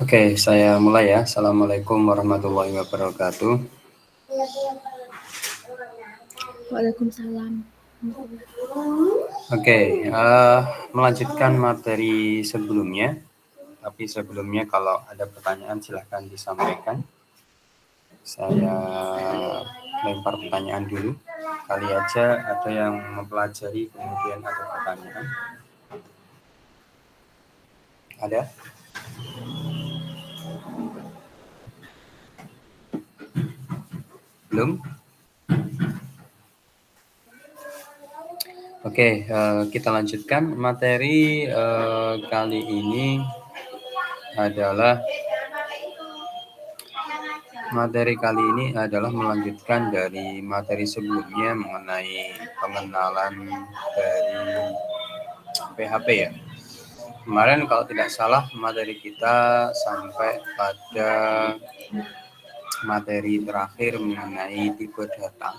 Oke, saya mulai ya. Assalamualaikum warahmatullahi wabarakatuh. Waalaikumsalam. Oke, melanjutkan materi sebelumnya. Tapi sebelumnya kalau ada pertanyaan silahkan disampaikan. Saya lempar pertanyaan dulu. Kali aja ada yang mempelajari kemudian ada pertanyaan. Ada? Belum? Oke, kita lanjutkan materi kali ini adalah melanjutkan dari materi sebelumnya mengenai pengenalan dari PHP ya. Kemarin kalau tidak salah materi kita sampai pada materi terakhir mengenai tipe data.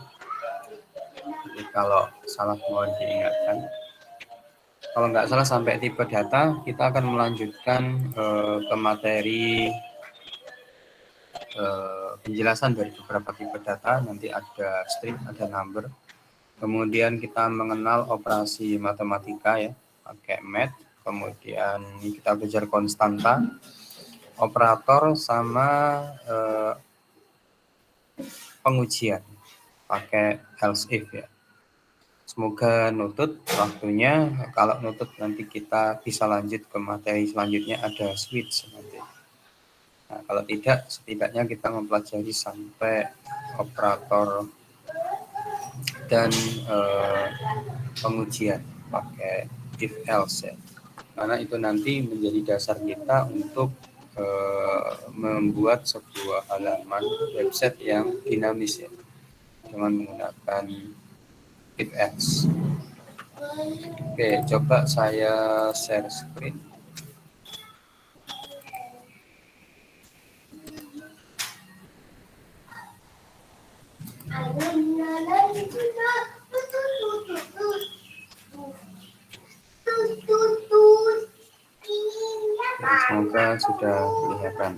Jadi kalau salah mohon diingatkan. Kalau nggak salah sampai tipe data, kita akan melanjutkan ke materi penjelasan dari beberapa tipe data. Nanti ada string, ada number. Kemudian kita mengenal operasi matematika ya, pakai math. Kemudian kita belajar konstanta, operator, sama pengujian pakai else if ya. Semoga nutut waktunya. Kalau nutut nanti kita bisa lanjut ke materi selanjutnya, ada switch nanti. Nah, kalau tidak, setidaknya kita mempelajari sampai operator dan pengujian pakai if else ya. Karena itu nanti menjadi dasar kita untuk membuat sebuah halaman website yang dinamis ya, dengan menggunakan if else. Oke, coba saya share screen. Semoga sudah kelihatan.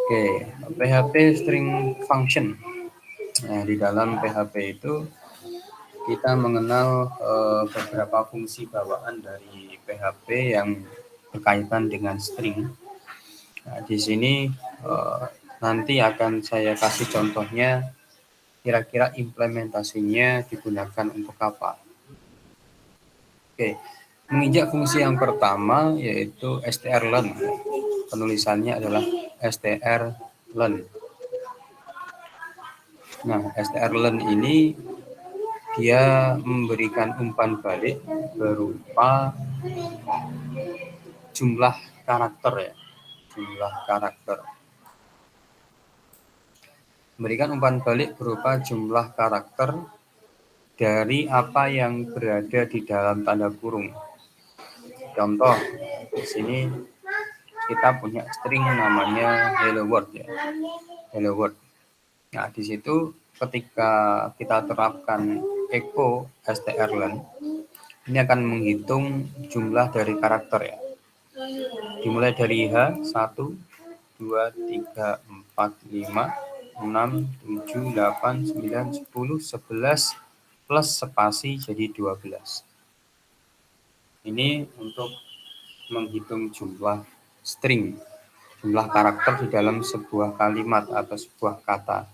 Oke, PHP string function. Nah, di dalam PHP itu kita mengenal beberapa fungsi bawaan dari PHP yang berkaitan dengan string. Nah, di sini nanti akan saya kasih contohnya, kira-kira implementasinya digunakan untuk apa. Oke, menginjak fungsi yang pertama yaitu strlen. Penulisannya adalah strlen. Nah, strlen ini dia memberikan umpan balik berupa jumlah karakter ya, jumlah karakter. Memberikan umpan balik berupa jumlah karakter dari apa yang berada di dalam tanda kurung. Contoh, di sini kita punya string namanya hello world ya, hello world. Nah, di situ ketika kita terapkan echo strlen, ini akan menghitung jumlah dari karakter ya. Dimulai dari H, 1, 2, 3, 4, 5, 6, 7, 8, 9, 10, 11, plus spasi jadi 12. Ini untuk menghitung jumlah string, jumlah karakter di dalam sebuah kalimat atau sebuah kata.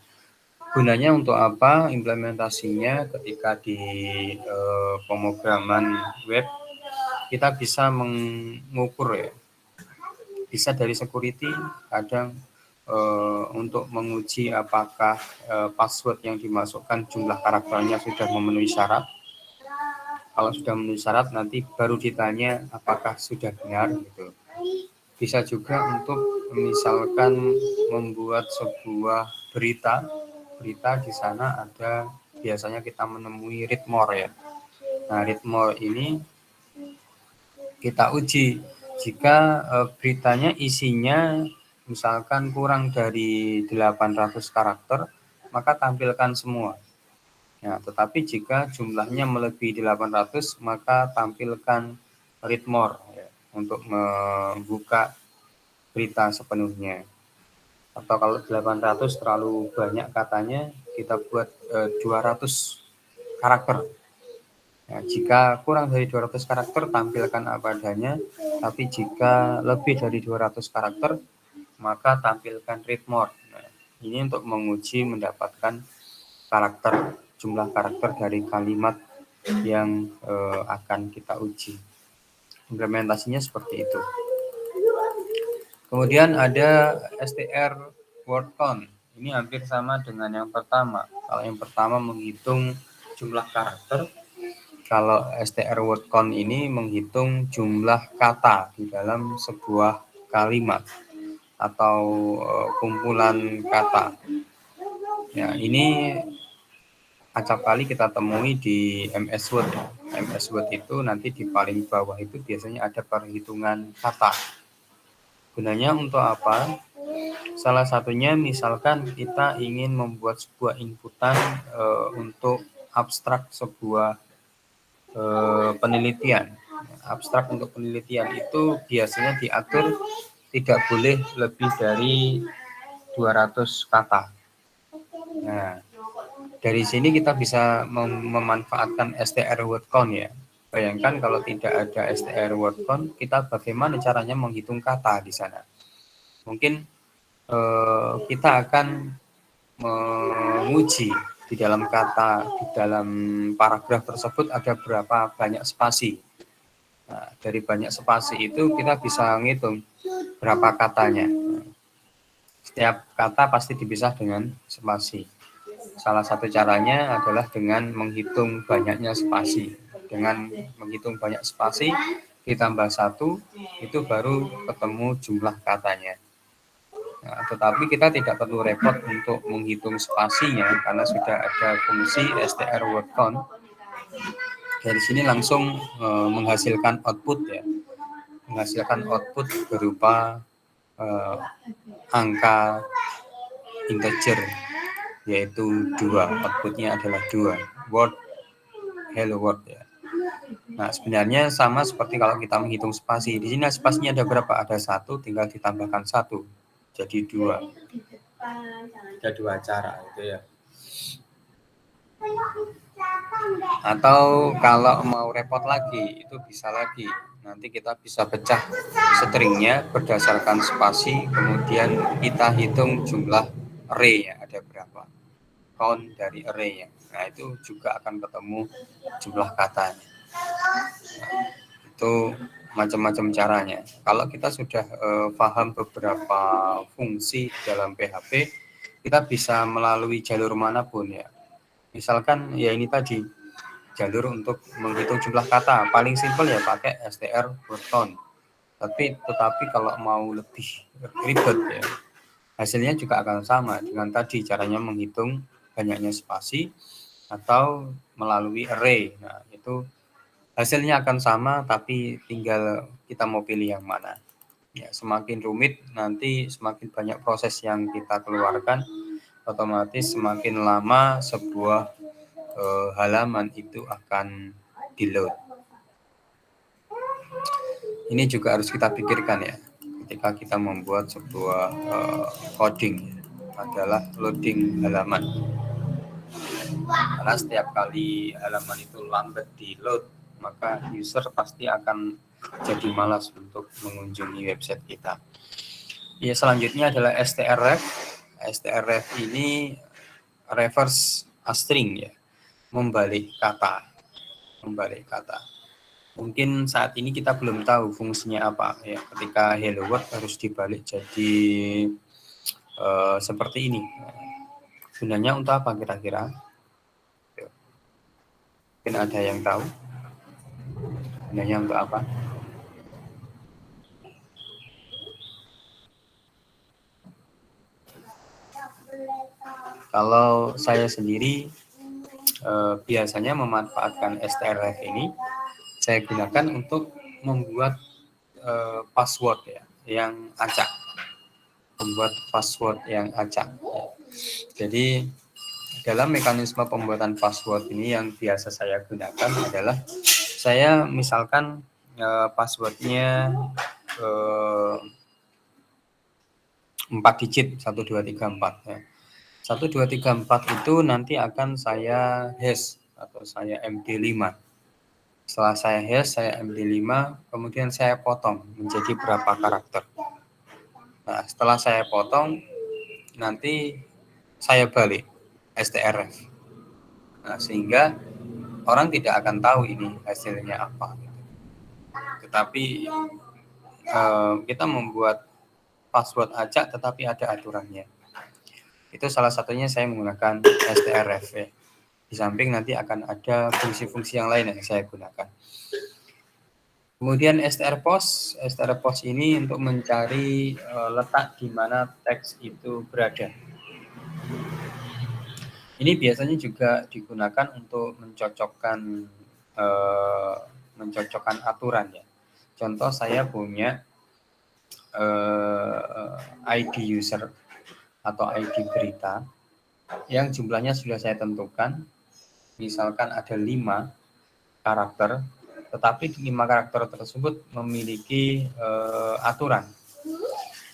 Gunanya untuk apa? Implementasinya ketika di pemrograman web kita bisa mengukur ya, bisa dari security, kadang untuk menguji apakah password yang dimasukkan jumlah karakternya sudah memenuhi syarat. Kalau sudah memenuhi syarat nanti baru ditanya apakah sudah benar gitu. Bisa juga untuk misalkan membuat sebuah berita di sana ada, biasanya kita menemui read more ya. Nah, read more ini kita uji jika beritanya isinya misalkan kurang dari 800 karakter, maka tampilkan semua. Nah, tetapi jika jumlahnya melebihi 800, maka tampilkan read more ya, untuk membuka berita sepenuhnya. Atau kalau 800 terlalu banyak katanya, kita buat 200 karakter. Nah, jika kurang dari 200 karakter, tampilkan apa adanya. Tapi jika lebih dari 200 karakter, maka tampilkan read more. Nah, ini untuk menguji mendapatkan jumlah karakter dari kalimat yang akan kita uji. Implementasinya seperti itu. Kemudian ada STR word count. Ini hampir sama dengan yang pertama. Kalau yang pertama menghitung jumlah karakter, kalau STR word count ini menghitung jumlah kata di dalam sebuah kalimat atau kumpulan kata. Ya, ini acap kali kita temui di MS Word. MS Word itu nanti di paling bawah itu biasanya ada perhitungan kata. Gunanya untuk apa? Salah satunya misalkan kita ingin membuat sebuah inputan untuk abstrak sebuah penelitian. Abstrak untuk penelitian itu biasanya diatur tidak boleh lebih dari 200 kata. Nah, dari sini kita bisa memanfaatkan STR word count ya. Bayangkan kalau tidak ada STR word count, kita bagaimana caranya menghitung kata di sana? Mungkin kita akan menguji di dalam paragraf tersebut ada berapa banyak spasi. Nah, dari banyak spasi itu kita bisa ngitung berapa katanya. Setiap kata pasti dipisah dengan spasi. Salah satu caranya adalah dengan menghitung banyaknya spasi. Dengan menghitung banyak spasi ditambah 1, itu baru ketemu jumlah katanya. Nah, tetapi kita tidak perlu repot untuk menghitung spasinya karena sudah ada fungsi STR word count. Dari sini langsung menghasilkan output ya. Menghasilkan output berupa angka integer yaitu 2. Outputnya adalah 2. Word, hello world ya. Nah, sebenarnya sama seperti kalau kita menghitung spasi. Di sini spasinya ada berapa? Ada 1, tinggal ditambahkan 1. Jadi 2. Ada 2 cara itu ya. Atau kalau mau repot lagi, itu bisa lagi. Nanti kita bisa pecah stringnya berdasarkan spasi, kemudian kita hitung jumlah array-nya ada berapa. Count dari array-nya. Nah, itu juga akan ketemu jumlah katanya. Nah, itu macam-macam caranya. Kalau kita sudah paham beberapa fungsi dalam PHP, kita bisa melalui jalur manapun ya. Misalkan ya ini tadi jalur untuk menghitung jumlah kata, paling simpel ya pakai STR word count. Tetapi kalau mau lebih ribet ya, hasilnya juga akan sama dengan tadi caranya menghitung banyaknya spasi atau melalui array. Nah, itu hasilnya akan sama tapi tinggal kita mau pilih yang mana. Ya, semakin rumit nanti semakin banyak proses yang kita keluarkan, otomatis semakin lama sebuah halaman itu akan di-load. Ini juga harus kita pikirkan ya ketika kita membuat sebuah coding adalah loading halaman. Karena setiap kali halaman itu lambat di-load, maka user pasti akan jadi malas untuk mengunjungi website kita. Ya, selanjutnya adalah strref. Strref ini reverse a string ya, membalik kata. Mungkin saat ini kita belum tahu fungsinya apa ya. Ketika hello world harus dibalik jadi seperti ini. Gunanya untuk apa kira-kira? Mungkin ada yang tahu? Gunanya untuk apa? Kalau saya sendiri biasanya memanfaatkan strref ini, saya gunakan untuk membuat password ya, yang acak. Membuat password yang acak. Jadi dalam mekanisme pembuatan password ini yang biasa saya gunakan adalah saya misalkan passwordnya 4 digit 1 2 3 4 ya. 1 2 3 4 itu nanti akan saya hash atau saya MD5. Setelah saya hash, saya MD5, kemudian saya potong menjadi berapa karakter. Nah, setelah saya potong, nanti saya balik strf. Nah, sehingga orang tidak akan tahu ini hasilnya apa. Tetapi kita membuat password acak tetapi ada aturannya. Itu salah satunya saya menggunakan strf. Ya. Di samping nanti akan ada fungsi-fungsi yang lain yang saya gunakan. Kemudian strpost ini untuk mencari letak di mana teks itu berada. Ini biasanya juga digunakan untuk mencocokkan aturan ya. Contoh saya punya ID user atau ID berita yang jumlahnya sudah saya tentukan. Misalkan ada 5 karakter, tetapi 5 karakter tersebut memiliki aturan.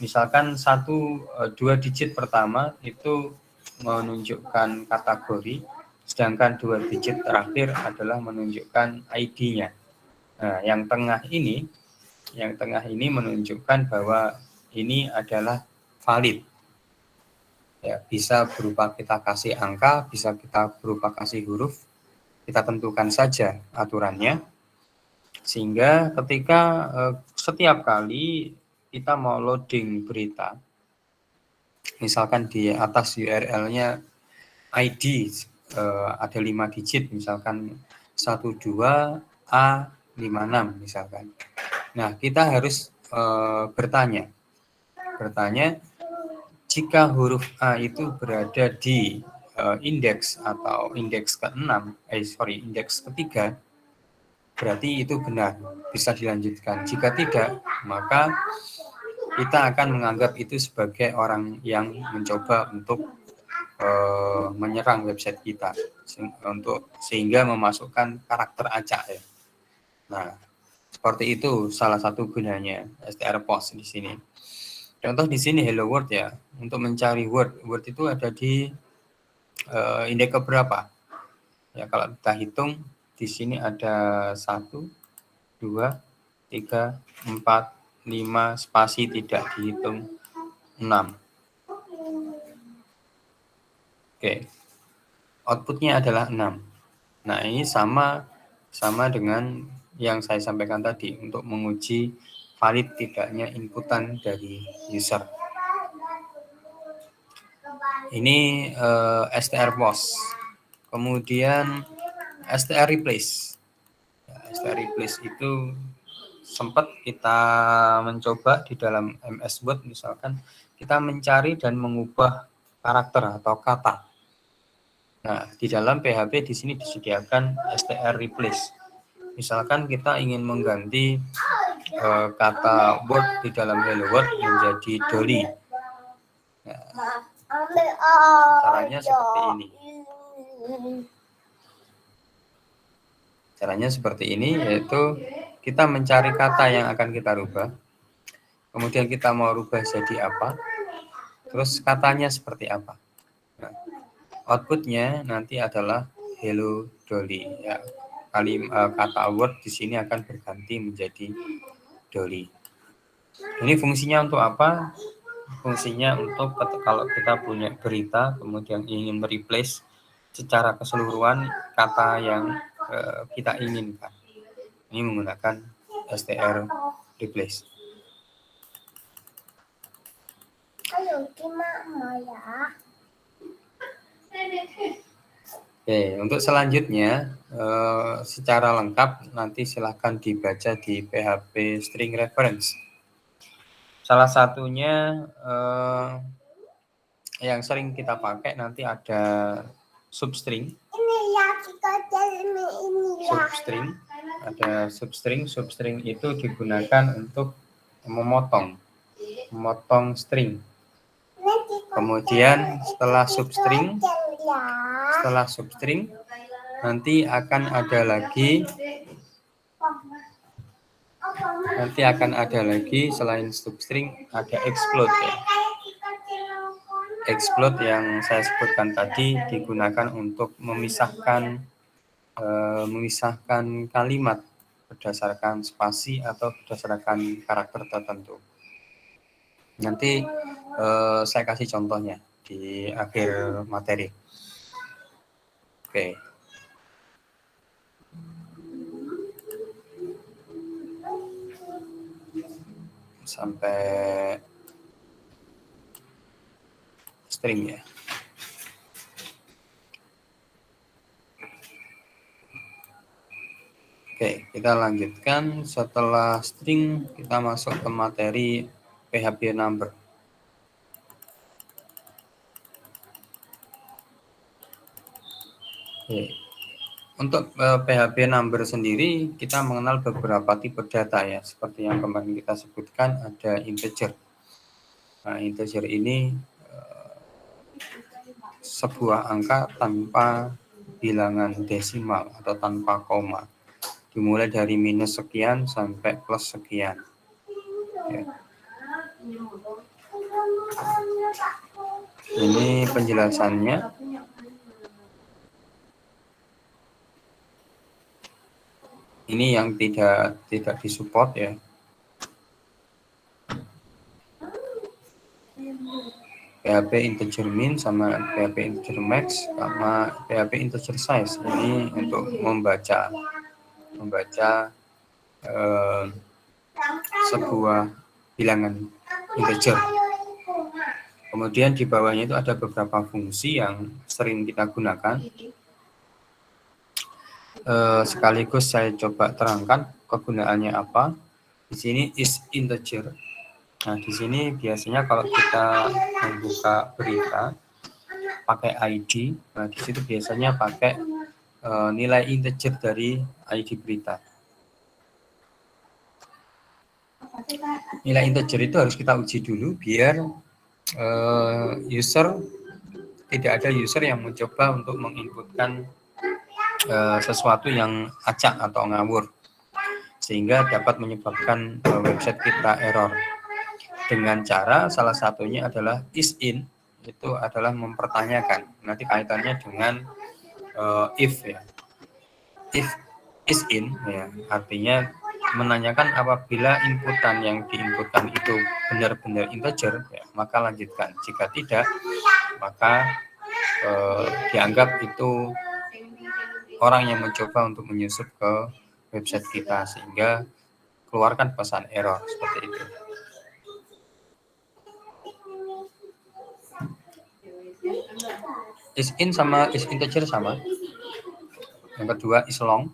Misalkan 2 digit pertama itu menunjukkan kategori, sedangkan 2 digit terakhir adalah menunjukkan ID-nya. Nah, yang tengah ini menunjukkan bahwa ini adalah valid. Ya, bisa berupa kita kasih angka, bisa kita berupa kasih huruf. Kita tentukan saja aturannya. Sehingga ketika setiap kali kita mau loading berita, misalkan di atas URL-nya ID ada 5 digit, misalkan 12A56 misalkan. Nah, kita harus bertanya jika huruf A itu berada di indeks atau indeks indeks ketiga, berarti itu benar, bisa dilanjutkan. Jika tidak, maka kita akan menganggap itu sebagai orang yang mencoba untuk menyerang website kita sehingga memasukkan karakter acak ya. Nah, seperti itu salah satu gunanya strpost di sini. Contoh di sini hello world ya. Untuk mencari word itu ada di indeks keberapa? Ya, kalau kita hitung di sini ada 1 2 3 4 5 spasi tidak dihitung 6. Oke. Outputnya adalah 6. Nah, ini sama dengan yang saya sampaikan tadi untuk menguji valid tidaknya inputan dari user. Ini strpost. Kemudian strreplace. Strreplace itu sempat kita mencoba di dalam MS Word, misalkan kita mencari dan mengubah karakter atau kata. Nah, di dalam PHP di sini disediakan strreplace. Misalkan kita ingin mengganti kata word di dalam hello world menjadi dolly. Nah, caranya seperti ini, yaitu kita mencari kata yang akan kita rubah, kemudian kita mau rubah jadi apa, terus katanya seperti apa. Nah, outputnya nanti adalah hello dolly ya. Kata word di sini akan berganti menjadi dolly. Ini fungsinya untuk apa? Fungsinya untuk kalau kita punya berita kemudian ingin mereplace secara keseluruhan kata yang kita inginkan. Ini menggunakan strreplace. Ayo gimana ya? Oke, untuk selanjutnya secara lengkap nanti silahkan dibaca di PHP String Reference. Salah satunya yang sering kita pakai nanti ada substring. Substring itu digunakan untuk memotong string. Kemudian setelah substring Setelah substring nanti akan ada lagi selain substring ada explode ya. Explode yang saya sebutkan tadi digunakan untuk memisahkan kalimat berdasarkan spasi atau berdasarkan karakter tertentu. Nanti saya kasih contohnya di akhir materi. Oke. Sampai string ya. Oke, kita lanjutkan. Setelah string, kita masuk ke materi PHP number. Oke. Untuk PHP number sendiri, kita mengenal beberapa tipe data ya. Seperti yang kemarin kita sebutkan, ada integer. Nah, integer ini sebuah angka tanpa bilangan desimal atau tanpa koma. Dimulai dari minus sekian sampai plus sekian. Ya. Ini penjelasannya. Ini yang tidak disupport ya. PHP integer min sama PHP integer max sama PHP integer size. Ini untuk membaca sebuah bilangan integer. Kemudian di bawahnya itu ada beberapa fungsi yang sering kita gunakan. Sekaligus saya coba terangkan kegunaannya apa. Di sini is integer. Nah, di sini biasanya kalau kita membuka berita pakai ID, nah di situ biasanya pakai nilai integer dari ID berita. Nilai integer itu harus kita uji dulu biar tidak ada user yang mencoba untuk menginputkan sesuatu yang acak atau ngawur, sehingga dapat menyebabkan website kita error. Dengan cara salah satunya adalah is-in, itu adalah mempertanyakan. Nanti kaitannya dengan if ya. If is-in ya, artinya menanyakan apabila inputan yang diinputkan itu benar-benar integer, ya, maka lanjutkan. Jika tidak, maka dianggap itu orang yang mencoba untuk menyusup ke website kita, sehingga keluarkan pesan error seperti itu. Is-in sama is-integer sama. Yang kedua is long.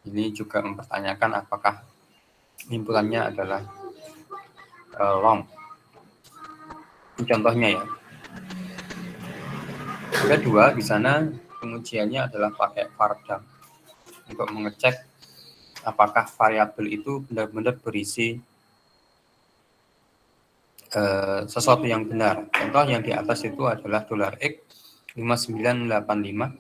Ini juga mempertanyakan apakah inputannya adalah long. Ini contohnya ya. Yang kedua, di sana pengujiannya adalah pakai var_dump untuk mengecek apakah variabel itu benar-benar berisi sesuatu yang benar. Contoh yang di atas itu adalah $x 5985.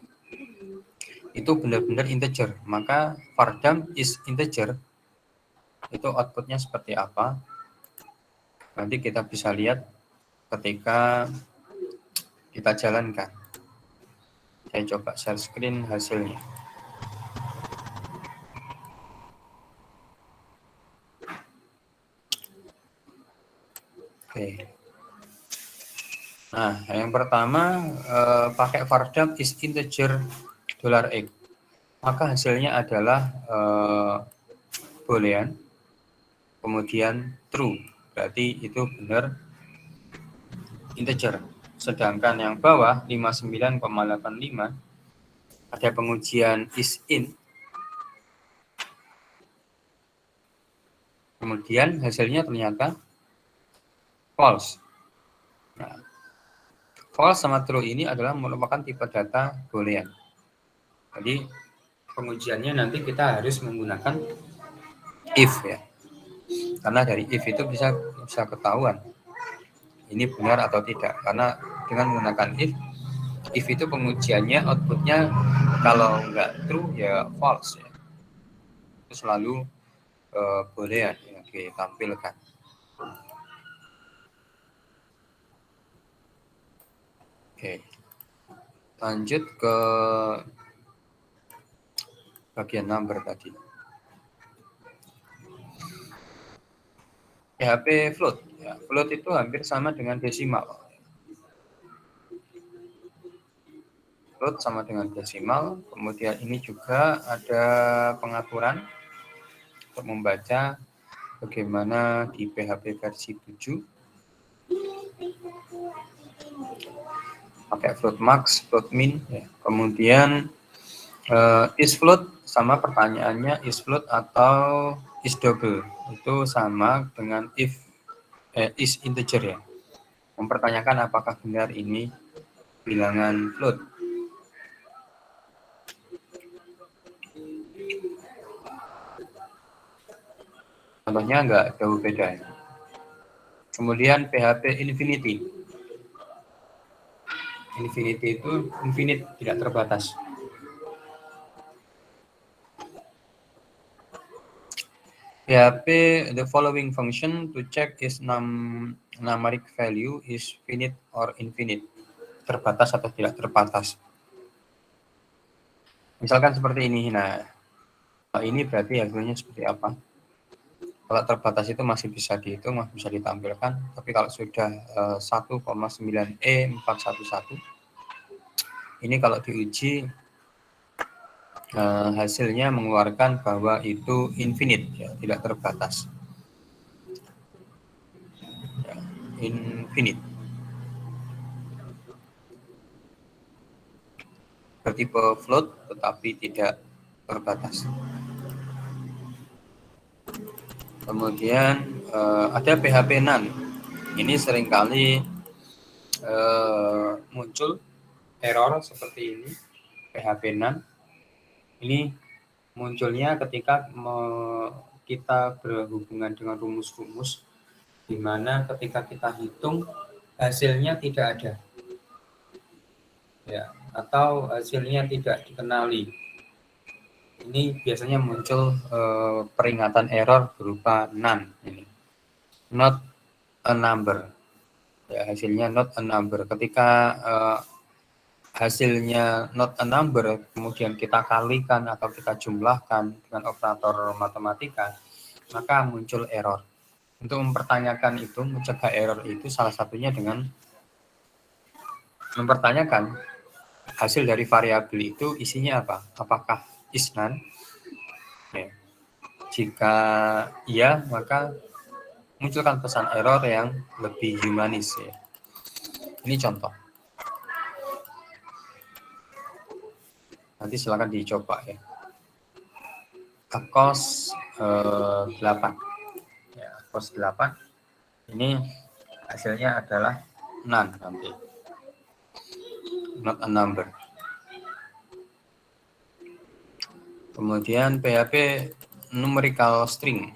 Itu benar-benar integer, maka var_dump is integer itu outputnya seperti apa, nanti kita bisa lihat ketika kita jalankan. Saya coba share screen hasilnya. Oke. Nah, yang pertama pakai var_dump is integer $x, maka hasilnya adalah boolean, kemudian true, berarti itu benar integer. Sedangkan yang bawah 59,85 ada pengujian is-in, kemudian hasilnya ternyata false. Nah, false sama true ini adalah merupakan tipe data boolean. Jadi pengujiannya nanti kita harus menggunakan if ya, karena dari if itu bisa ketahuan ini benar atau tidak, karena dengan menggunakan if If itu pengujiannya, outputnya kalau nggak true ya false ya. Itu selalu boleh ya ditampilkan. Oke, lanjut ke bagian number tadi. PHP float. Ya, float itu hampir sama dengan desimal. Float sama dengan desimal. Kemudian ini juga ada pengaturan untuk membaca bagaimana di PHP versi 7. Pakai float max, float min. Ya. Kemudian is float sama pertanyaannya is float atau is double. Itu sama dengan if is integer ya. Mempertanyakan apakah benar ini bilangan float. Contohnya nggak jauh beda. Kemudian PHP infinity. Infinity itu infinite, tidak terbatas. PHP the following function to check is numeric value is finite or infinite. Terbatas atau tidak terbatas. Misalkan seperti ini. Nah, ini berarti hasilnya seperti apa? Kalau terbatas itu masih bisa dihitung, masih bisa ditampilkan. Tapi kalau sudah 1,9E411, ini kalau diuji hasilnya mengeluarkan bahwa itu infinite, ya, tidak terbatas. Ya, infinite. Bertipe float tetapi tidak terbatas. Kemudian ada PHP none. Ini seringkali muncul error seperti ini. PHP none ini munculnya ketika kita berhubungan dengan rumus-rumus di mana ketika kita hitung hasilnya tidak ada, ya, atau hasilnya tidak dikenali. Ini biasanya muncul peringatan error berupa none, ini not a number, ya, hasilnya not a number. Ketika hasilnya not a number kemudian kita kalikan atau kita jumlahkan dengan operator matematika, maka muncul error. Untuk mempertanyakan itu, mencegah error itu salah satunya dengan mempertanyakan hasil dari variabel itu isinya apa? Apakah is none? Ya. Jika iya, maka munculkan pesan error yang lebih humanis. Ya. Ini contoh. Nanti silakan dicoba ya. Cos 8. Ya, cos 8. Ini hasilnya adalah none nanti. Not a number. Kemudian PHP numerical string.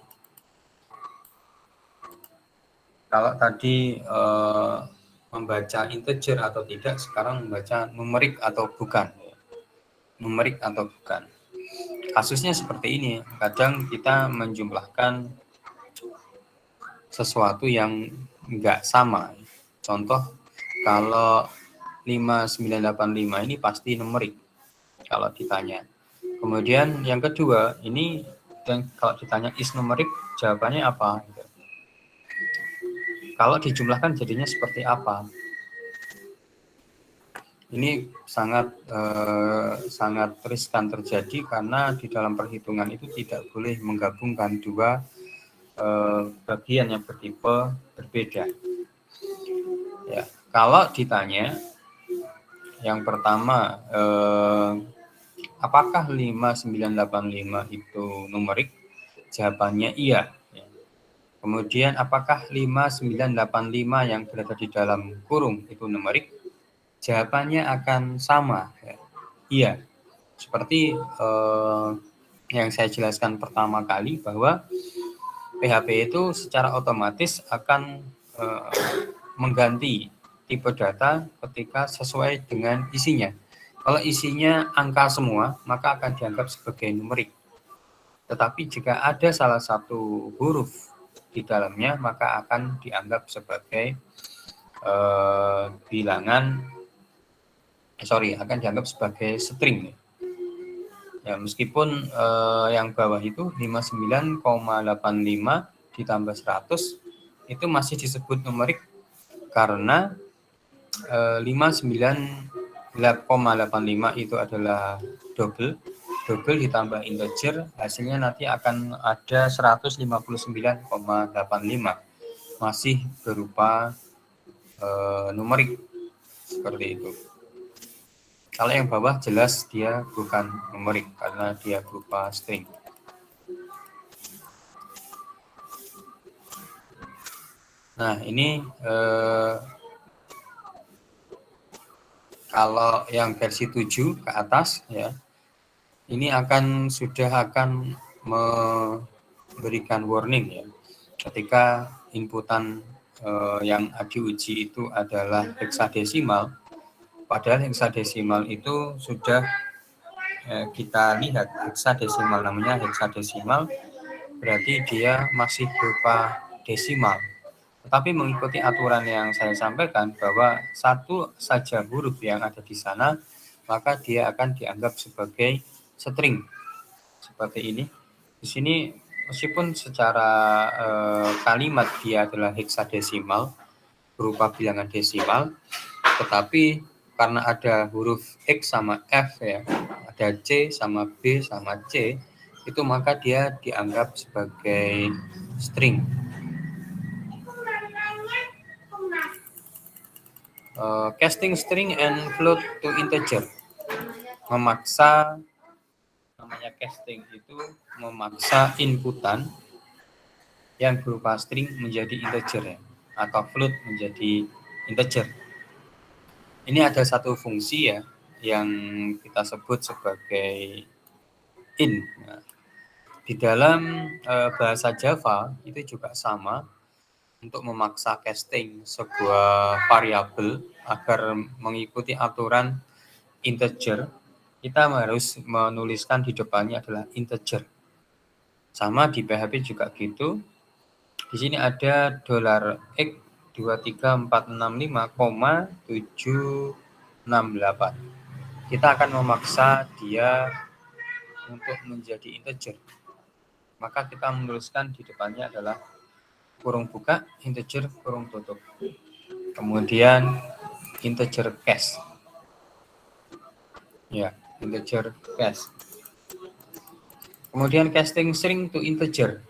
Kalau tadi membaca integer atau tidak, sekarang membaca numerik atau bukan. Numerik atau bukan. Kasusnya seperti ini. Kadang kita menjumlahkan sesuatu yang enggak sama. Contoh, kalau 5985 ini pasti numerik kalau ditanya. Kemudian yang kedua, ini kalau ditanya is numerik, jawabannya apa? Kalau dijumlahkan jadinya seperti apa? Ini sangat riskan terjadi karena di dalam perhitungan itu tidak boleh menggabungkan dua bagian yang bertipe berbeda. Ya, kalau ditanya yang pertama, apakah 5985 itu numerik? Jawabannya iya. Kemudian apakah 5985 yang berada di dalam kurung itu numerik? Jawabannya akan sama. Iya. Seperti yang saya jelaskan pertama kali bahwa PHP itu secara otomatis akan mengganti tipe data ketika sesuai dengan isinya. Kalau isinya angka semua, maka akan dianggap sebagai numerik. Tetapi jika ada salah satu huruf di dalamnya, maka akan dianggap sebagai akan dianggap sebagai string. Ya, meskipun yang bawah itu 59,85 ditambah 100 itu masih disebut numerik karena 59,85 itu adalah double ditambah integer, hasilnya nanti akan ada 159,85, masih berupa numerik seperti itu. Kalau yang bawah jelas dia bukan numerik karena dia berupa string. Nah, ini kalau yang versi 7 ke atas ya, ini sudah akan memberikan warning ya. Ketika inputan yang diuji itu adalah heksadesimal, padahal heksadesimal itu sudah kita lihat heksadesimal, namanya heksadesimal berarti dia masih berupa desimal. Tetapi mengikuti aturan yang saya sampaikan bahwa satu saja huruf yang ada di sana, maka dia akan dianggap sebagai string. Seperti ini. Di sini meskipun secara kalimat dia adalah heksadesimal, berupa bilangan desimal, tetapi karena ada huruf X sama F ya, ada C sama B sama C, itu maka dia dianggap sebagai string. Casting string and float to integer. Memaksa, namanya casting itu memaksa inputan yang berupa string menjadi integer ya, atau float menjadi integer. Ini ada satu fungsi ya yang kita sebut sebagai in. Nah, di dalam bahasa Java itu juga sama. Untuk memaksa casting sebuah variabel agar mengikuti aturan integer, kita harus menuliskan di depannya adalah integer. Sama di PHP juga gitu. Di sini ada $x 23465,768. Kita akan memaksa dia untuk menjadi integer. Maka kita menuliskan di depannya adalah kurung buka, integer, kurung tutup. Kemudian integer case. Ya, integer case. Kemudian casting string to integer.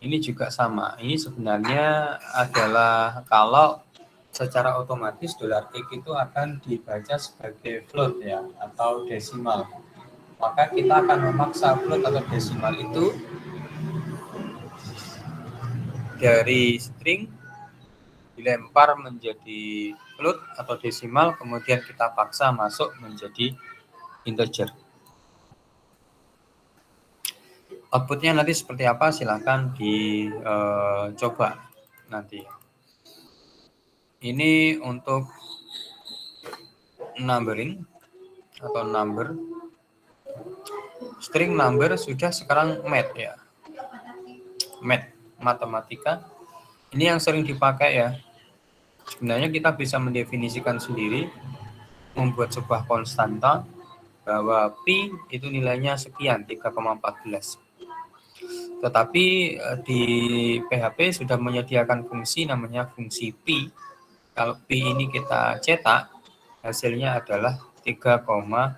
Ini juga sama. Ini sebenarnya adalah kalau secara otomatis $x itu akan dibaca sebagai float ya, atau desimal. Maka kita akan memaksa float atau desimal itu dari string dilempar menjadi float atau desimal, kemudian kita paksa masuk menjadi integer. Outputnya nanti seperti apa silahkan dicoba nanti. Ini untuk numbering atau number. String number sudah sekarang math ya. Matematika. Ini yang sering dipakai ya. Sebenarnya kita bisa mendefinisikan sendiri, membuat sebuah konstanta bahwa pi itu nilainya sekian, 3,14. Tetapi di PHP sudah menyediakan fungsi namanya fungsi pi. Kalau pi ini kita cetak, hasilnya adalah 3,14.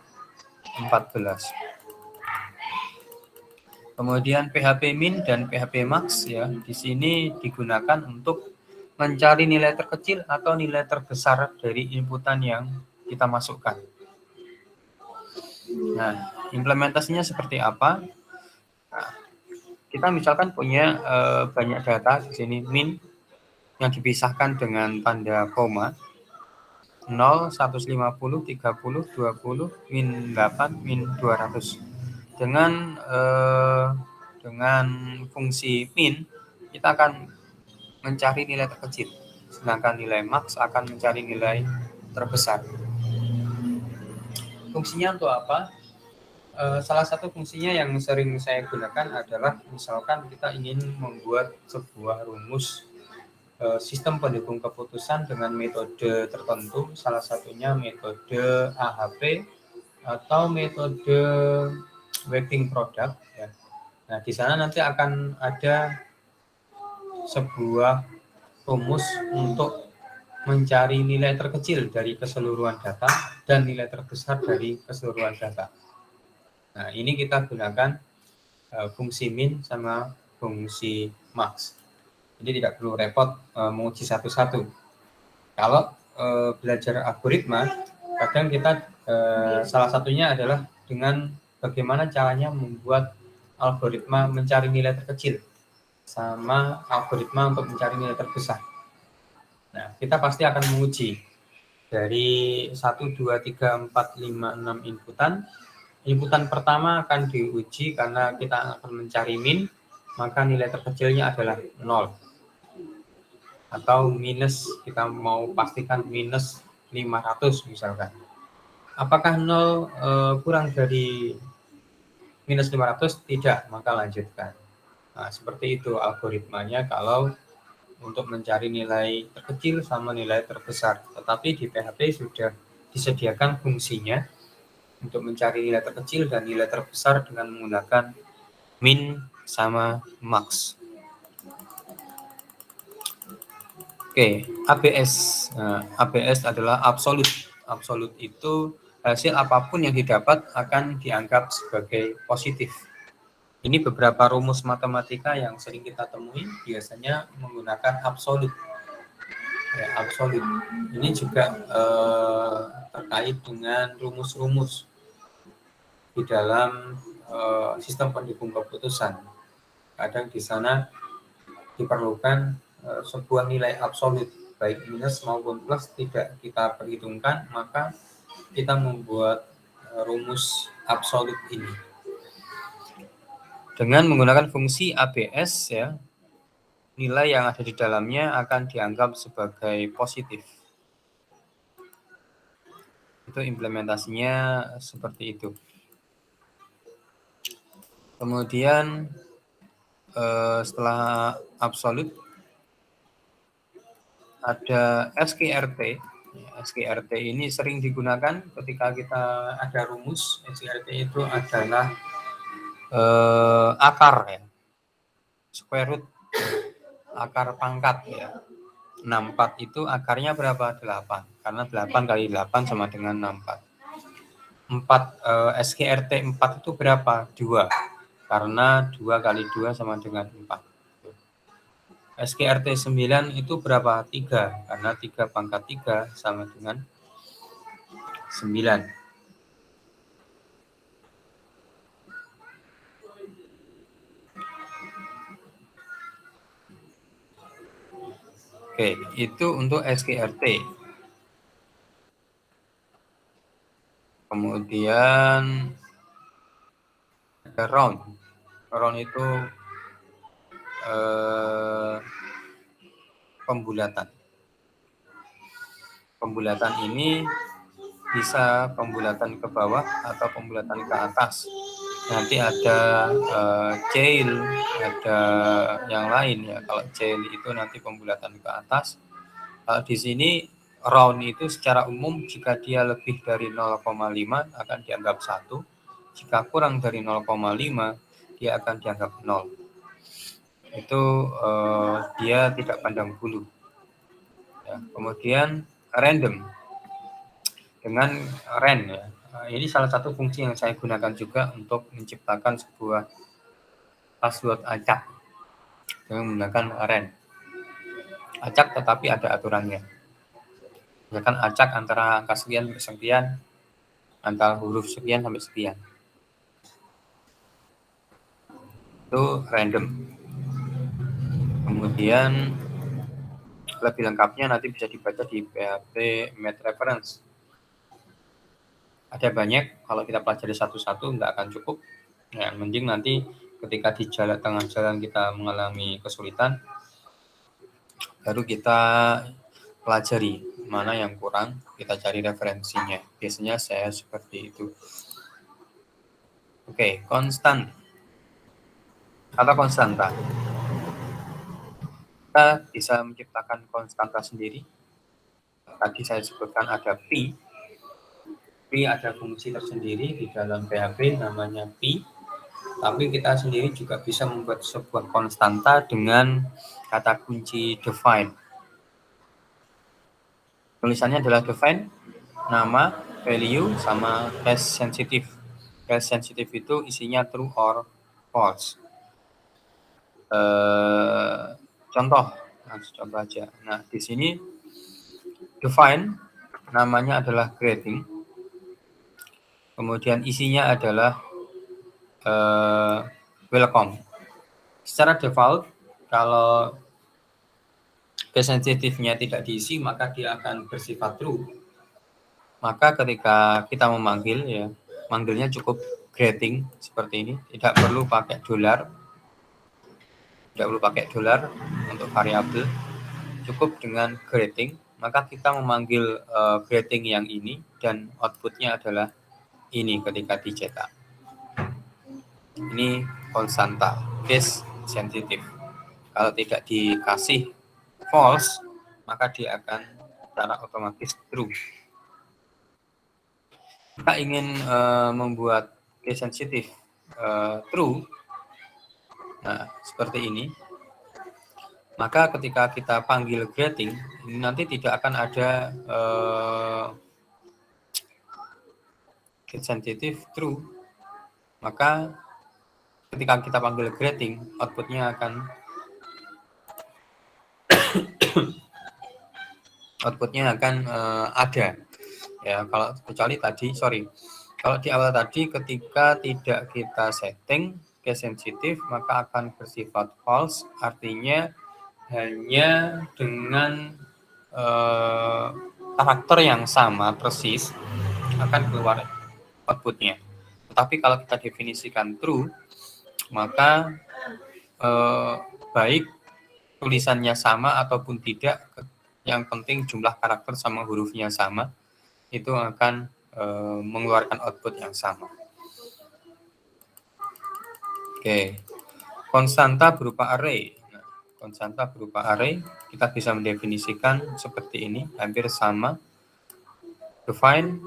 Kemudian PHP min dan PHP max ya, di sini digunakan untuk mencari nilai terkecil atau nilai terbesar dari inputan yang kita masukkan. Nah, implementasinya seperti apa? Nah, kita misalkan punya banyak data di sini min yang dipisahkan dengan tanda koma. 0, 150, 30, 20, min 8, min 200. Dengan fungsi min, kita akan mencari nilai terkecil. sedangkan nilai max akan mencari nilai terbesar. Fungsinya untuk apa? Salah satu fungsinya yang sering saya gunakan adalah misalkan kita ingin membuat sebuah rumus sistem pendukung keputusan dengan metode tertentu, salah satunya metode AHP atau metode weighting product. Ya. Nah, di sana nanti akan ada sebuah rumus untuk mencari nilai terkecil dari keseluruhan data dan nilai terbesar dari keseluruhan data. Nah, ini kita gunakan fungsi min sama fungsi max. Jadi tidak perlu repot menguji satu-satu. Kalau belajar algoritma, kadang kita salah satunya adalah dengan bagaimana caranya membuat algoritma mencari nilai terkecil sama algoritma untuk mencari nilai terbesar. Nah, kita pasti akan menguji dari 1, 2, 3, 4, 5, 6 inputan. Inputan pertama akan diuji karena kita akan mencari min, maka nilai terkecilnya adalah 0. Atau minus, kita mau pastikan minus 500 misalkan. Apakah 0 kurang dari minus 500? Tidak, maka lanjutkan. Nah, seperti itu algoritmanya kalau untuk mencari nilai terkecil sama nilai terbesar. Tetapi di PHP sudah disediakan fungsinya untuk mencari nilai terkecil dan nilai terbesar dengan menggunakan min sama max. Oke, ABS. Nah, ABS adalah absolut. Absolut itu hasil apapun yang didapat akan dianggap sebagai positif. Ini beberapa rumus matematika yang sering kita temui biasanya menggunakan absolut. Ya, absolut. Ini juga terkait dengan rumus-rumus di dalam sistem pendukung keputusan. Kadang di sana diperlukan sebuah nilai absolut, baik minus maupun plus tidak kita perhitungkan, maka kita membuat rumus absolut ini. Dengan menggunakan fungsi ABS, ya, nilai yang ada di dalamnya akan dianggap sebagai positif. Itu implementasinya seperti itu. Kemudian setelah absolut ada SQRT. SQRT ini sering digunakan ketika kita ada rumus. SQRT itu adalah akar, ya, square root, akar pangkat, ya. 64 itu akarnya berapa? 8. Karena 8 kali 8 sama dengan 64. 4 SQRT 4 itu berapa? 2. Karena 2 kali 2 sama dengan 4. SQRT 9 itu berapa? 3. Karena 3 pangkat 3 sama dengan 9. Oke, itu untuk SQRT. Kemudian ada round. Round itu pembulatan. Pembulatan ini bisa pembulatan ke bawah atau pembulatan ke atas. Nanti ada chain, ada yang lain, ya. Kalau chain itu nanti pembulatan ke atas. Di sini round itu secara umum jika dia lebih dari 0,5 akan dianggap 1. Jika kurang dari 0,5 dia akan dianggap 0. Itu dia tidak pandang bulu. Ya, kemudian random dengan ren, ya. Ini salah satu fungsi yang saya gunakan juga untuk menciptakan sebuah password acak dengan menggunakan ren. Acak tetapi ada aturannya. Misalkan acak antara angka sekian sampai sekian, antara huruf sekian sampai sekian. Itu random. Kemudian lebih lengkapnya nanti bisa dibaca di PHP Math Reference. Ada banyak, kalau kita pelajari satu-satu nggak akan cukup. Ya, mending nanti ketika di tengah jalan kita mengalami kesulitan, baru kita pelajari. Mana yang kurang, kita cari referensinya. Biasanya saya seperti itu. Oke, konstan. Kata konstanta. Kita bisa menciptakan konstanta sendiri. Tadi saya sebutkan ada pi. Pi ada fungsi tersendiri di dalam PHP namanya pi. Tapi kita sendiri juga bisa membuat sebuah konstanta dengan kata kunci define. Tulisannya adalah define, nama, value, sama case sensitive. Case sensitive itu isinya true or false. Contoh, coba aja. Nah, di sini define namanya adalah grading. Kemudian isinya adalah welcome. Secara default, kalau case sensitive-nya tidak diisi, maka dia akan bersifat true. Maka ketika kita memanggil, ya, manggilnya cukup greeting seperti ini, tidak perlu pakai dolar, untuk variabel, cukup dengan greeting. Maka kita memanggil greeting yang ini dan outputnya adalah ini ketika dicetak. Ini konstanta, case sensitive. Kalau tidak dikasih false, maka dia akan secara otomatis true. Kita ingin membuat case sensitive true, nah seperti ini. Maka ketika kita panggil greeting, ini nanti tidak akan ada case sensitive true. Maka ketika kita panggil greeting, outputnya akan ada. Ya, kalau kecuali tadi, kalau di awal tadi ketika tidak kita setting case sensitive, maka akan bersifat false, artinya hanya dengan karakter yang sama persis akan keluar outputnya. Tetapi kalau kita definisikan true, maka baik tulisannya sama ataupun tidak, yang penting jumlah karakter sama hurufnya sama, itu akan mengeluarkan output yang sama. Oke, konstanta berupa array. Nah, konstanta berupa array kita bisa mendefinisikan seperti ini, hampir sama. Define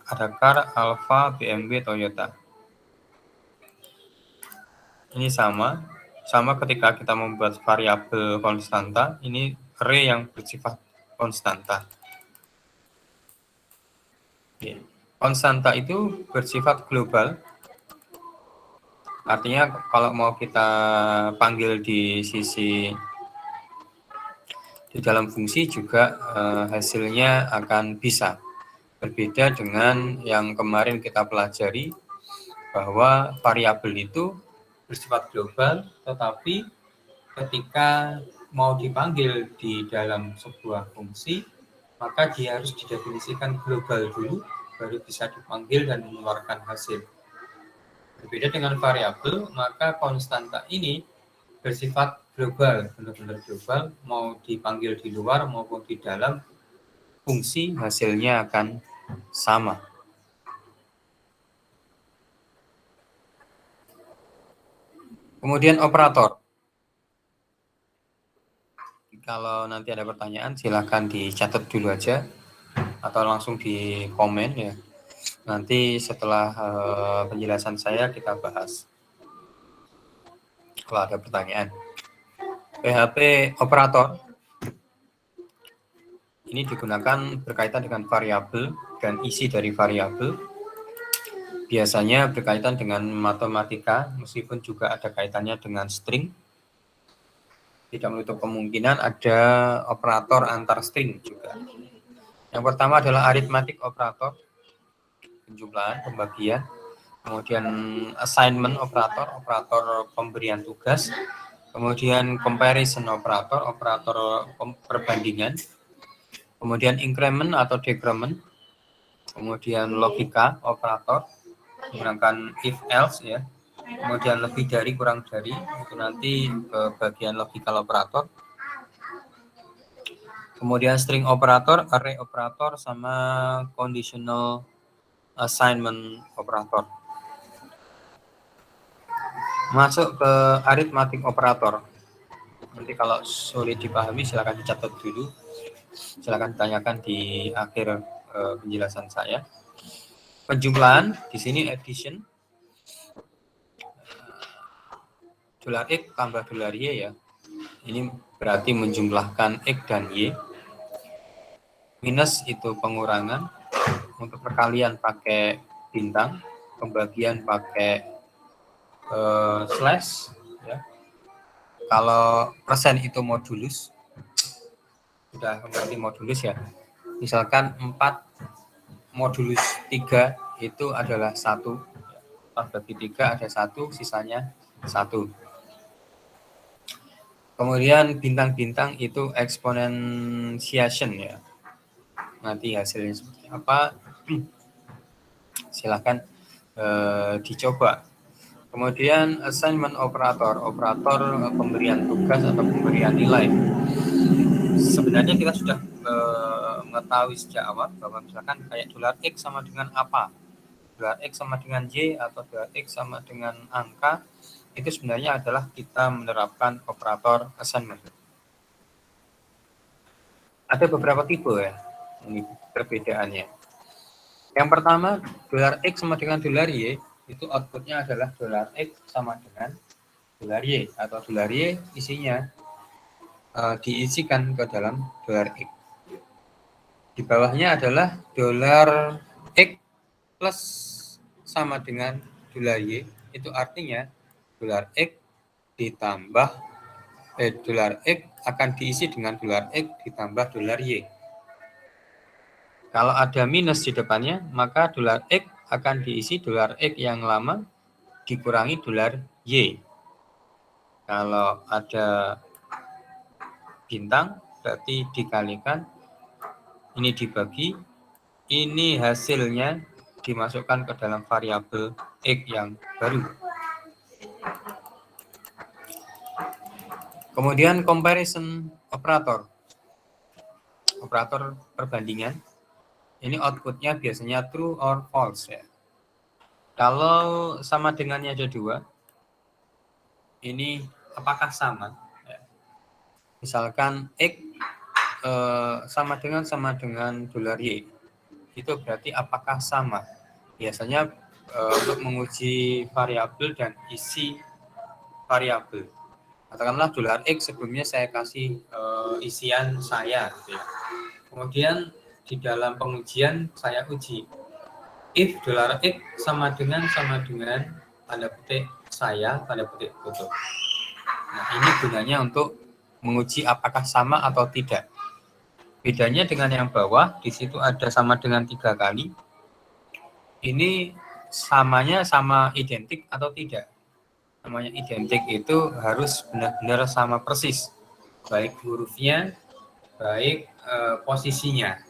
ada car, Alfa, BMW, Toyota. Ini sama ketika kita membuat variabel konstanta, ini array yang bersifat konstanta. Konstanta itu bersifat global. Artinya kalau mau kita panggil di dalam fungsi juga hasilnya akan bisa. Berbeda dengan yang kemarin kita pelajari, bahwa variabel itu bersifat global, tetapi ketika mau dipanggil di dalam sebuah fungsi, maka dia harus didefinisikan global dulu, baru bisa dipanggil dan mengeluarkan hasil. Berbeda dengan variabel, maka konstanta ini bersifat global, benar-benar global, mau dipanggil di luar maupun di dalam fungsi, hasilnya akan sama. Kemudian operator. Kalau nanti ada pertanyaan, silakan dicatat dulu aja atau langsung di komen ya. Nanti setelah penjelasan saya kita bahas. Kalau ada pertanyaan. PHP operator ini digunakan berkaitan dengan variabel dan isi dari variabel. Biasanya berkaitan dengan matematika, meskipun juga ada kaitannya dengan string. Tidak menutup kemungkinan ada operator antar string juga. Yang pertama adalah arithmetic operator, penjumlahan, pembagian. Kemudian assignment operator, operator pemberian tugas. Kemudian comparison operator, operator perbandingan. Kemudian increment atau decrement. Kemudian logika operator, menggunakan if else ya. Kemudian lebih dari, kurang dari, itu nanti ke bagian logical operator. Kemudian string operator, array operator, sama conditional assignment operator. Masuk ke arithmetic operator. Nanti kalau sulit dipahami silakan dicatat dulu. Silakan tanyakan di akhir penjelasan saya. Penjumlahan di sini addition. $x tambah $y ya. Ini berarti menjumlahkan X dan Y. Minus itu pengurangan. Untuk perkalian pakai bintang. Pembagian pakai slash. Ya. Kalau persen itu modulus. Sudah kembali modulus ya. Misalkan 4 modulus 3 itu adalah 1. 4 bagi 3 ada 1, sisanya 1. Kemudian bintang-bintang itu exponentiation ya. Nanti hasilnya seperti apa? Silahkan dicoba. Kemudian assignment operator, operator pemberian tugas atau pemberian nilai. Sebenarnya kita sudah mengetahui sejak awal bahwa misalkan kayak $x sama dengan apa, $x sama dengan y atau $x sama dengan angka, itu sebenarnya adalah kita menerapkan operator assignment. Ada beberapa tipe ya, ini perbedaannya. Yang pertama, $x sama dengan $y, itu outputnya adalah $x sama dengan $y, atau $y isinya diisikan ke dalam $x. Di bawahnya adalah $x plus sama dengan $y, itu artinya $x ditambah $x akan diisi dengan $x ditambah $y. Kalau ada minus di depannya, maka $x akan diisi $x yang lama dikurangi $y. Kalau ada bintang, berarti dikalikan, ini dibagi, ini hasilnya dimasukkan ke dalam variabel x yang baru. Kemudian comparison operator. Operator perbandingan. Ini outputnya biasanya true or false ya. Kalau sama dengannya ada 2, ini apakah sama? Ya. Misalkan X sama dengan $y. Itu berarti apakah sama? Biasanya untuk menguji variabel dan isi variabel. Katakanlah $x sebelumnya saya kasih isian saya. Gitu ya. Kemudian di dalam pengujian saya uji if $x sama dengan tanda petik saya, tanda petik foto. Nah, ini gunanya untuk menguji apakah sama atau tidak. Bedanya dengan yang bawah, di situ ada sama dengan 3 kali. Ini samanya sama identik atau tidak. Namanya identik itu harus benar-benar sama persis. Baik hurufnya, baik posisinya.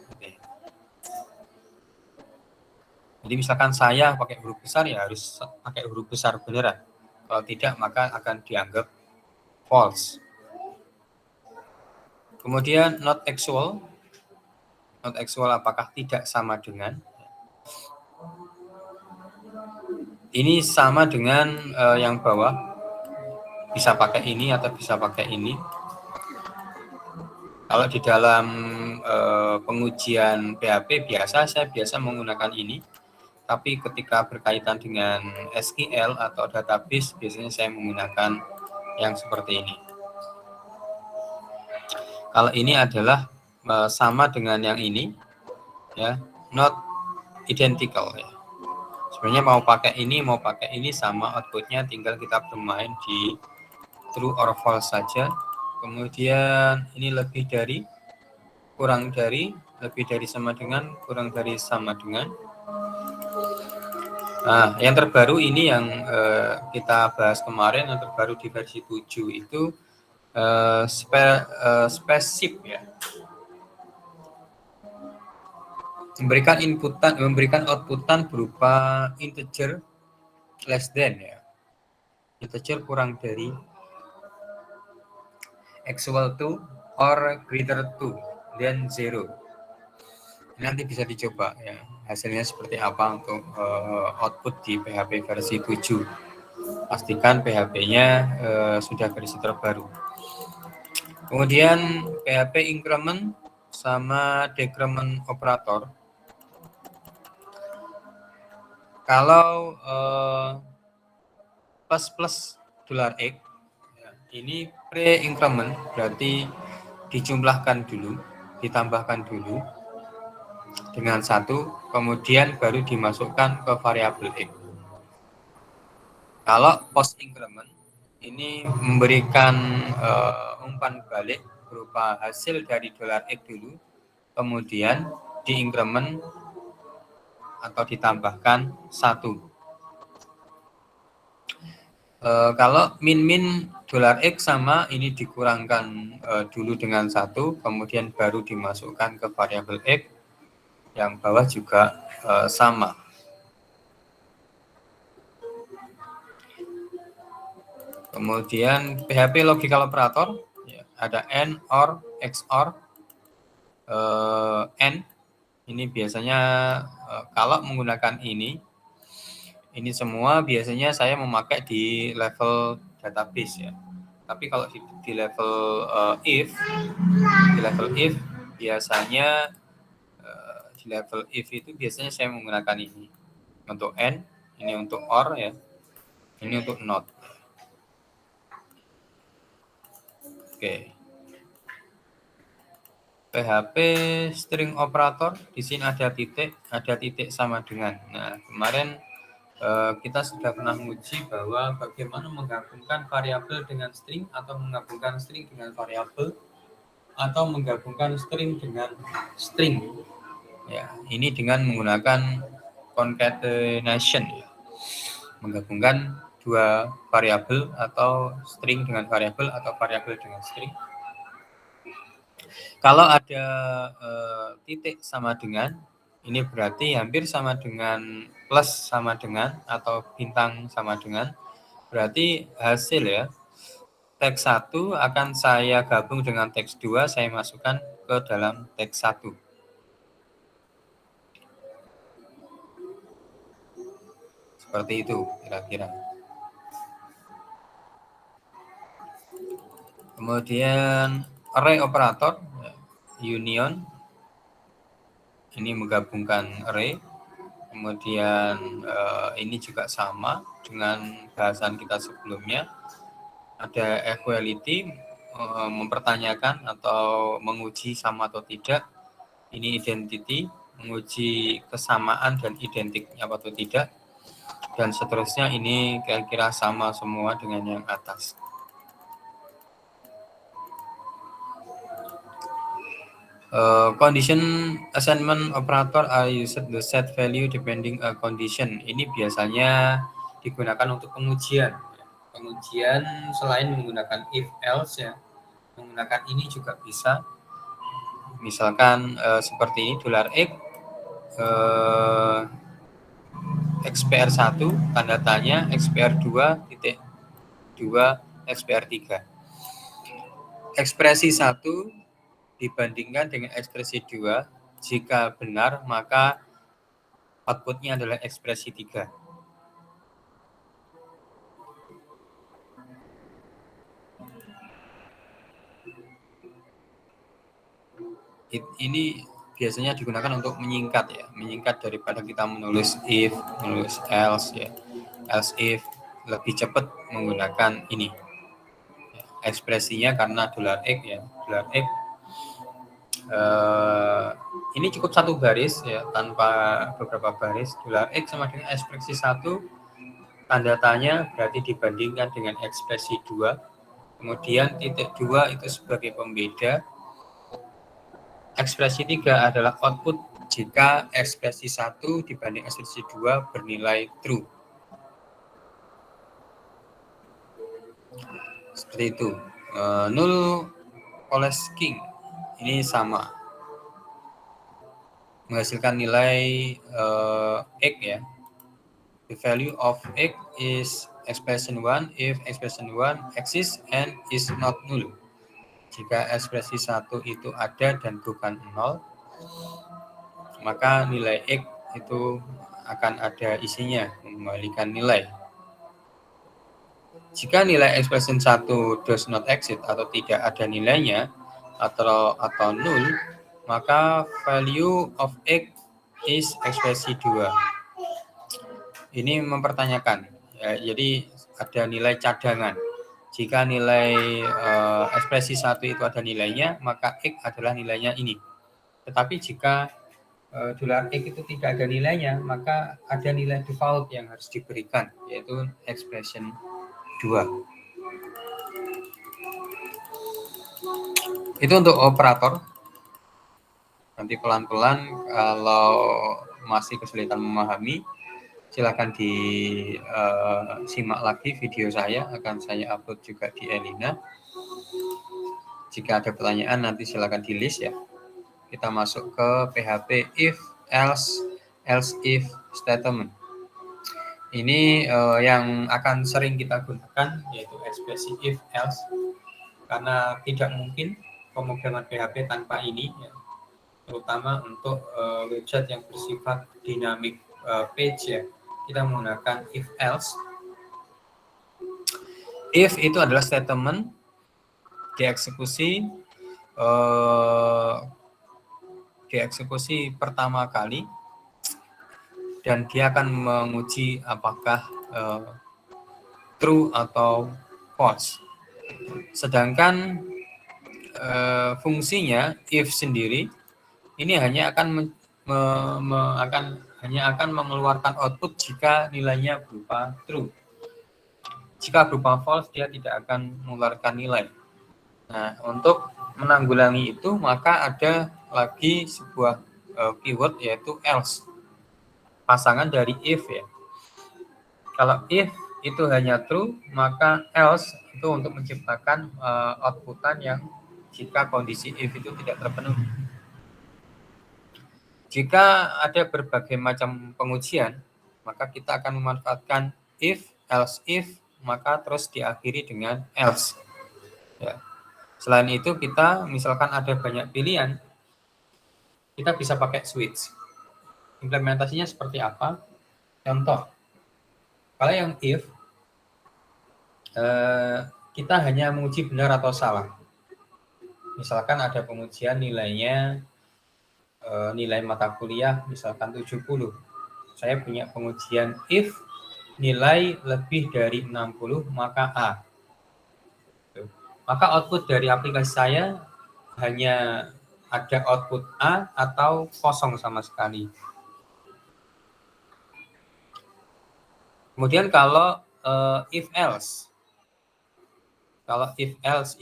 Jadi misalkan saya pakai huruf besar ya harus pakai huruf besar beneran. Kalau tidak maka akan dianggap false. Kemudian not actual. Not actual apakah tidak sama dengan. Ini sama dengan yang bawah. Bisa pakai ini atau bisa pakai ini. Kalau di dalam pengujian PHP saya biasa menggunakan ini. Tapi ketika berkaitan dengan SQL atau database, biasanya saya menggunakan yang seperti ini. Kalau ini adalah sama dengan yang ini, ya, not identical. Ya. Sebenarnya mau pakai ini sama, outputnya tinggal kita bermain di true or false saja. Kemudian ini lebih dari, kurang dari, lebih dari sama dengan, kurang dari sama dengan. Nah, yang terbaru ini yang kita bahas kemarin, yang terbaru di versi 7 itu spesif ya. Memberikan outputan berupa integer less than ya. Integer kurang dari equal to or greater to. dan 0. Nanti bisa dicoba ya, hasilnya seperti apa untuk output di PHP versi 7. Pastikan PHP-nya sudah versi terbaru. Kemudian PHP increment sama decrement operator. Kalau plus $X, ya, ini pre-increment, berarti dijumlahkan dulu, ditambahkan dulu dengan 1, kemudian baru dimasukkan ke variabel X. Kalau post increment, ini memberikan umpan balik berupa hasil dari $X dulu, kemudian diincrement atau ditambahkan 1. Kalau min $X sama, ini dikurangkan dulu dengan 1, kemudian baru dimasukkan ke variabel X, yang bawah juga sama. Kemudian PHP logical operator, ya, ada AND, OR, XOR, AND. Ini biasanya kalau menggunakan ini semua biasanya saya memakai di level database ya. Tapi kalau di level if biasanya di level if itu biasanya saya menggunakan ini untuk AND, ini untuk OR ya, ini untuk NOT. Oke. PHP string operator, di sini ada titik sama dengan. Nah, kemarin kita sudah pernah menguji bahwa bagaimana menggabungkan variabel dengan string, atau menggabungkan string dengan variabel, atau menggabungkan string dengan string. Ya, ini dengan menggunakan concatenation, ya. Menggabungkan dua variabel, atau string dengan variabel, atau variabel dengan string. Kalau ada titik sama dengan, ini berarti hampir sama dengan, plus sama dengan, atau bintang sama dengan, berarti hasil ya, teks 1 akan saya gabung dengan teks 2, saya masukkan ke dalam teks 1. Seperti itu kira-kira. Kemudian array operator, union, ini menggabungkan array. Kemudian ini juga sama dengan bahasan kita sebelumnya. Ada equality, mempertanyakan atau menguji sama atau tidak. Ini identity, menguji kesamaan dan identiknya atau tidak. Dan seterusnya, ini kira-kira sama semua dengan yang atas. Condition assignment operator are used to set value depending a condition. Ini biasanya digunakan untuk pengujian. Pengujian selain menggunakan if else ya, menggunakan ini juga bisa. Misalkan seperti ini, $X XPR1 tanda tanya, XPR2 titik 2 XPR3. Ekspresi 1 dibandingkan dengan ekspresi 2, jika benar maka outputnya adalah ekspresi 3. Ini biasanya digunakan untuk menyingkat ya, menyingkat daripada kita menulis if, menulis else ya. Else if lebih cepat menggunakan ini. Ekspresinya karena $X ya, $X ini cukup satu baris ya, tanpa beberapa baris. $X sama dengan ekspresi 1, tanda tanya berarti dibandingkan dengan ekspresi 2. Kemudian titik 2 itu sebagai pembeda. Ekspresi 3 adalah output jika ekspresi 1 dibanding ekspresi 2 bernilai true. Seperti itu. Null Olesk-King ini sama, menghasilkan nilai X ya. The value of X is expression 1 if expression 1 exists and is not null. Jika ekspresi 1 itu ada dan bukan 0, maka nilai X itu akan ada isinya, mengembalikan nilai. Jika nilai expression 1 does not exist atau tidak ada nilainya atau nul, maka value of X is ekspresi 2. Ini mempertanyakan, ya, jadi ada nilai cadangan. Jika nilai ekspresi 1 itu ada nilainya, maka X adalah nilainya ini. Tetapi jika dolar X itu tidak ada nilainya, maka ada nilai default yang harus diberikan, yaitu expression 2. Itu untuk operator. Nanti pelan-pelan kalau masih kesulitan memahami, silakan disimak lagi video saya, akan saya upload juga di Elina. Jika ada pertanyaan nanti silakan di list ya. Kita masuk ke PHP if, else if statement. Ini yang akan sering kita gunakan, yaitu ekspresi if else, karena tidak mungkin pemrograman PHP tanpa ini, ya. Terutama untuk website yang bersifat dynamic page, ya. Kita menggunakan if else. If itu adalah statement dieksekusi pertama kali, dan dia akan menguji apakah true atau false. Sedangkan fungsinya if sendiri ini hanya akan mengeluarkan output jika nilainya berupa true. Jika berupa false, dia tidak akan mengeluarkan nilai. Nah, untuk menanggulangi itu, maka ada lagi sebuah keyword, yaitu else. Pasangan dari if, ya. Kalau if itu hanya true, maka else itu untuk menciptakan outputan yang jika kondisi if itu tidak terpenuhi. Jika ada berbagai macam pengujian, maka kita akan memanfaatkan if, else if, maka terus diakhiri dengan else. Ya. Selain itu, kita misalkan ada banyak pilihan, kita bisa pakai switch. Implementasinya seperti apa? Contoh, kalau yang if, kita hanya menguji benar atau salah. Misalkan ada pengujian nilainya, nilai mata kuliah misalkan 70. Saya punya pengujian if nilai lebih dari 60 maka A. Maka output dari aplikasi saya hanya ada output A atau kosong sama sekali. Kemudian kalau if else. Kalau if else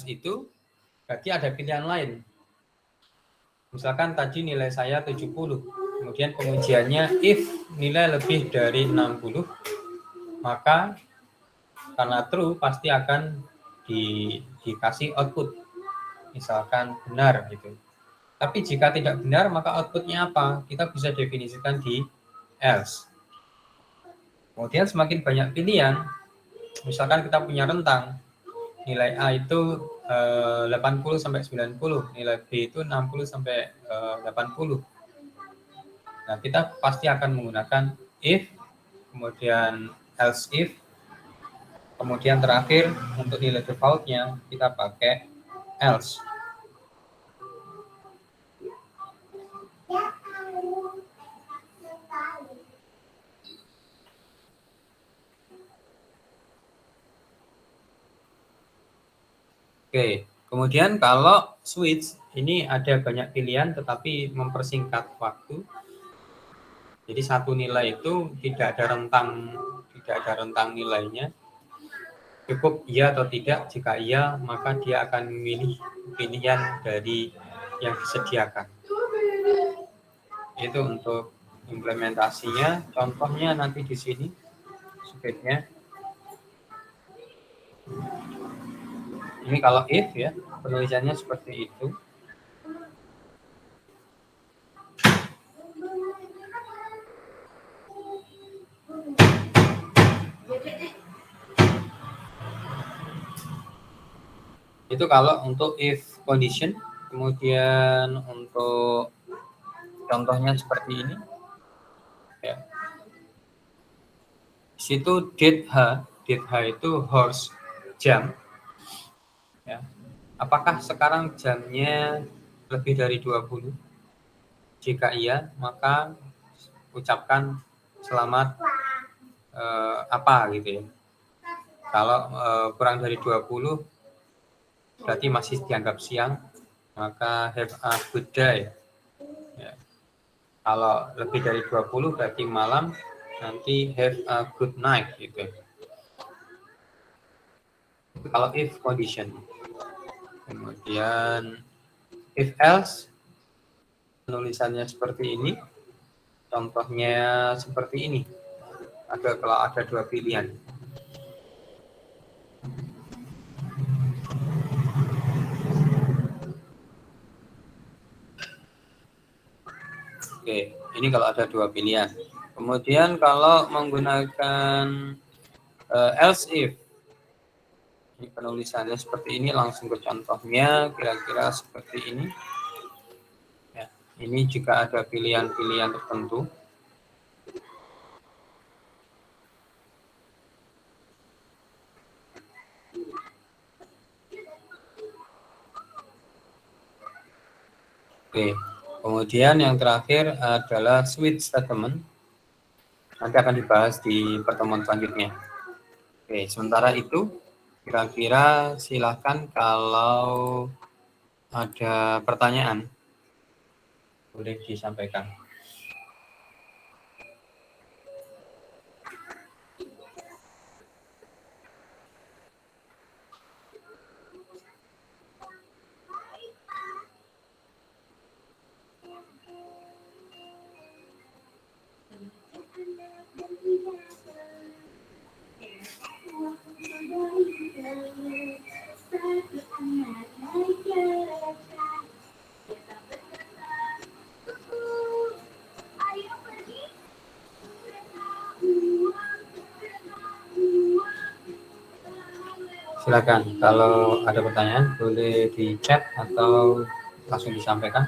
itu berarti ada pilihan lain. Misalkan tadi nilai saya 70, kemudian pengujiannya if nilai lebih dari 60, maka karena true pasti akan dikasih output, misalkan benar gitu. Tapi jika tidak benar, maka outputnya apa? Kita bisa definisikan di else. Kemudian semakin banyak pilihan, misalkan kita punya rentang, nilai A itu 80 sampai 90, nilai B itu 60 sampai 80. Nah, kita pasti akan menggunakan if, kemudian else if, kemudian terakhir untuk nilai defaultnya kita pakai else. Oke, kemudian kalau switch ini ada banyak pilihan tetapi mempersingkat waktu. Jadi satu nilai itu tidak ada rentang nilainya. Cukup iya atau tidak. Jika iya, maka dia akan memilih pilihan dari yang disediakan. Itu untuk implementasinya. Contohnya nanti di sini speednya. Ini kalau if ya, penulisannya seperti itu. Itu kalau untuk if condition. Kemudian untuk contohnya seperti ini. Ya. Di situ did H itu horse, jam. Ya. Apakah sekarang jamnya lebih dari 20? Jika iya, maka ucapkan selamat apa gitu ya. Kalau kurang dari 20 berarti masih dianggap siang, maka have a good day. Ya. Kalau lebih dari 20 berarti malam, nanti have a good night gitu. Kalau if condition. Kemudian if else, penulisannya seperti ini. Contohnya seperti ini. Kalau ada dua pilihan. Oke, ini kalau ada dua pilihan. Kemudian kalau menggunakan else if, ini penulisannya seperti ini, langsung ke contohnya, kira-kira seperti ini. Ya, ini jika ada pilihan-pilihan tertentu. Oke, kemudian yang terakhir adalah switch statement. Nanti akan dibahas di pertemuan selanjutnya. Oke, sementara itu, kira-kira silakan kalau ada pertanyaan, boleh disampaikan. Silakan, kalau ada pertanyaan boleh di chat atau langsung disampaikan.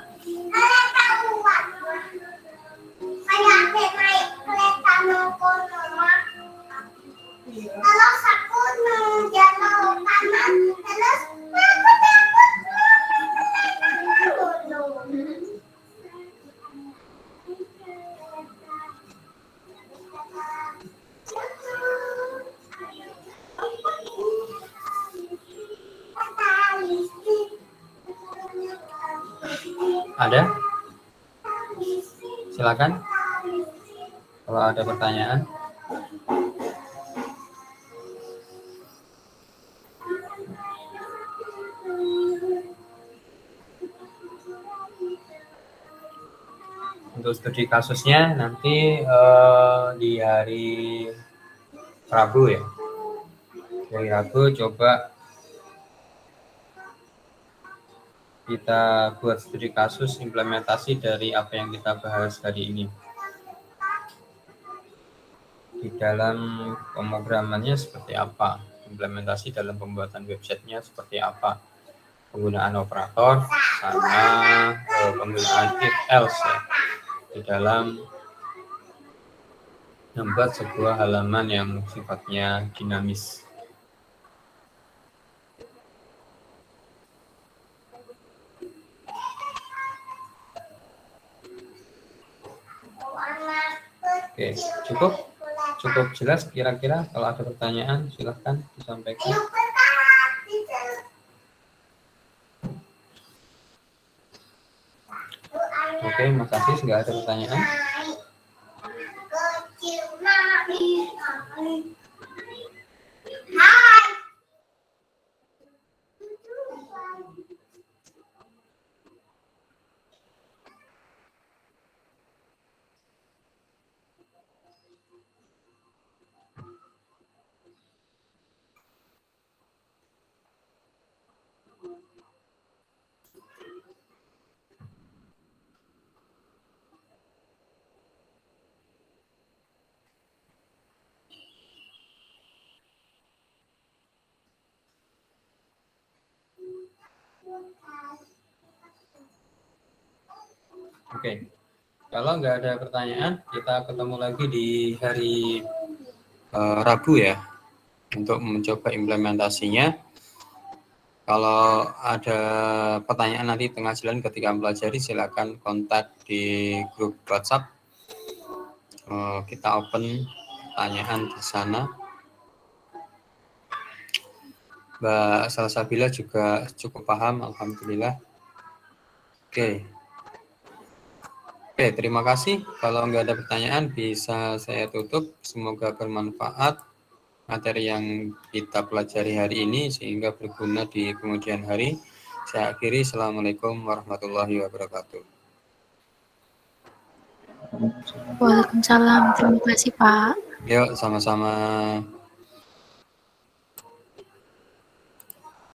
Ada? Silakan. Kalau ada pertanyaan. Untuk studi kasusnya nanti di hari Rabu ya. Hari Rabu coba kita buat studi kasus implementasi dari apa yang kita bahas hari ini. Di dalam pemrogramannya seperti apa, implementasi dalam pembuatan websitenya seperti apa, penggunaan operator sama penggunaan if else ya, di dalam membuat sebuah halaman yang sifatnya dinamis. Oke, cukup jelas kira-kira. Kalau ada pertanyaan silahkan disampaikan. Oke, makasih. Nggak ada pertanyaan. Oke. Kalau nggak ada pertanyaan, kita ketemu lagi di hari Rabu ya, untuk mencoba implementasinya. Kalau ada pertanyaan nanti tengah jalan ketika mempelajari, silakan kontak di grup WhatsApp. Kita open pertanyaan di sana. Mbak Salsabila juga cukup paham, alhamdulillah. Oke, terima kasih. Kalau nggak ada pertanyaan, bisa saya tutup. Semoga bermanfaat materi yang kita pelajari hari ini sehingga berguna di kemudian hari. Saya akhiri. Assalamualaikum warahmatullahi wabarakatuh. Waalaikumsalam. Terima kasih, Pak. Yuk, sama-sama.